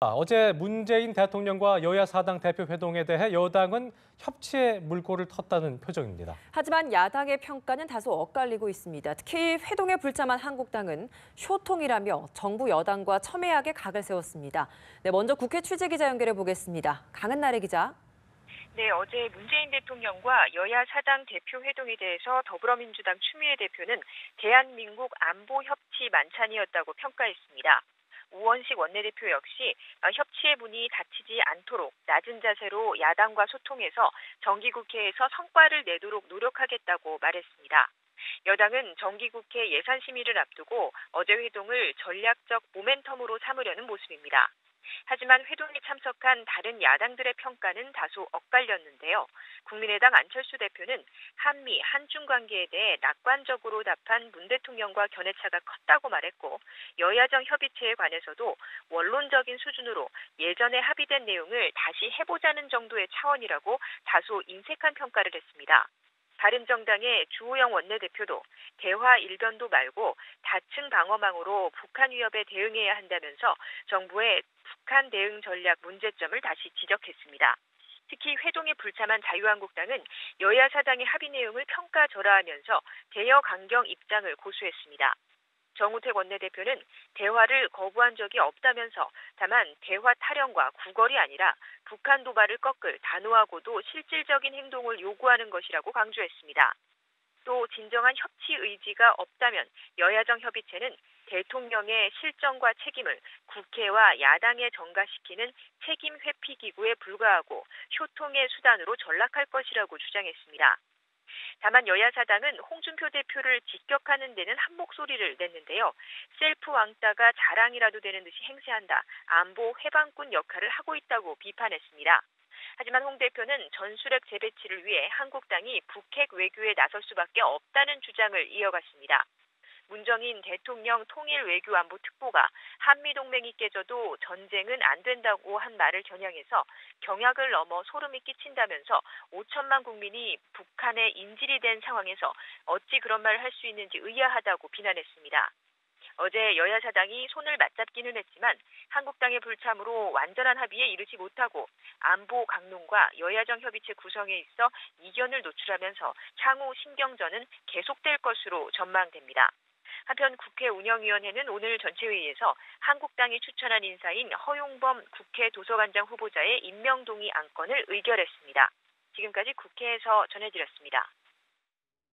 어제 문재인 대통령과 여야 사당 대표 회동에 대해 여당은 협치의 물꼬를 텄다는 표정입니다. 하지만 야당의 평가는 다소 엇갈리고 있습니다. 특히 회동에 불참한 한국당은 쇼통이라며 정부 여당과 첨예하게 각을 세웠습니다. 네, 먼저 국회 취재기자 연결해 보겠습니다. 강은나래 기자. 네, 어제 문재인 대통령과 여야 사당 대표 회동에 대해서 더불어민주당 추미애 대표는 대한민국 안보 협치 만찬이었다고 평가했습니다. 우원식 원내대표 역시 협치의 문이 닫히지 않도록 낮은 자세로 야당과 소통해서 정기국회에서 성과를 내도록 노력하겠다고 말했습니다. 여당은 정기국회 예산심의를 앞두고 어제 회동을 전략적 모멘텀으로 삼으려는 모습입니다. 하지만 회동에 참석한 다른 야당들의 평가는 다소 엇갈렸는데요. 국민의당 안철수 대표는 한미, 한중 관계에 대해 낙관적으로 답한 문 대통령과 견해차가 컸다고 말했고, 여야정 협의체에 관해서도 원론적인 수준으로 예전에 합의된 내용을 다시 해보자는 정도의 차원이라고 다소 인색한 평가를 했습니다. 바른정당의 주호영 원내대표도 대화 일변도 말고 다층 방어망으로 북한 위협에 대응해야 한다면서 정부의 북한 대응 전략 문제점을 다시 지적했습니다. 특히 회동에 불참한 자유한국당은 여야 사당의 합의 내용을 평가절하하면서 대여 강경 입장을 고수했습니다. 정우택 원내대표는 대화를 거부한 적이 없다면서 다만 대화 타령과 구걸이 아니라 북한 도발을 꺾을 단호하고도 실질적인 행동을 요구하는 것이라고 강조했습니다. 또 진정한 협치 의지가 없다면 여야정 협의체는 대통령의 실정과 책임을 국회와 야당에 전가시키는 책임 회피 기구에 불과하고 효통의 수단으로 전락할 것이라고 주장했습니다. 다만 여야 사당은 홍준표 대표를 직격하는 데는 한 목소리를 냈는데요. 셀프 왕따가 자랑이라도 되는 듯이 행세한다. 안보 해방꾼 역할을 하고 있다고 비판했습니다. 하지만 홍 대표는 전술핵 재배치를 위해 한국당이 북핵 외교에 나설 수밖에 없다는 주장을 이어갔습니다. 문정인 대통령 통일외교안보특보가 한미동맹이 깨져도 전쟁은 안 된다고 한 말을 겨냥해서 경약을 넘어 소름이 끼친다면서 5천만 국민이 북한의 인질이 된 상황에서 어찌 그런 말을 할 수 있는지 의아하다고 비난했습니다. 어제 여야 사당이 손을 맞잡기는 했지만 한국당의 불참으로 완전한 합의에 이르지 못하고 안보 강론과 여야정 협의체 구성에 있어 이견을 노출하면서 향후 신경전은 계속될 것으로 전망됩니다. 한편 국회 운영위원회는 오늘 전체회의에서 한국당이 추천한 인사인 허용범 국회 도서관장 후보자의 임명 동의 안건을 의결했습니다. 지금까지 국회에서 전해드렸습니다.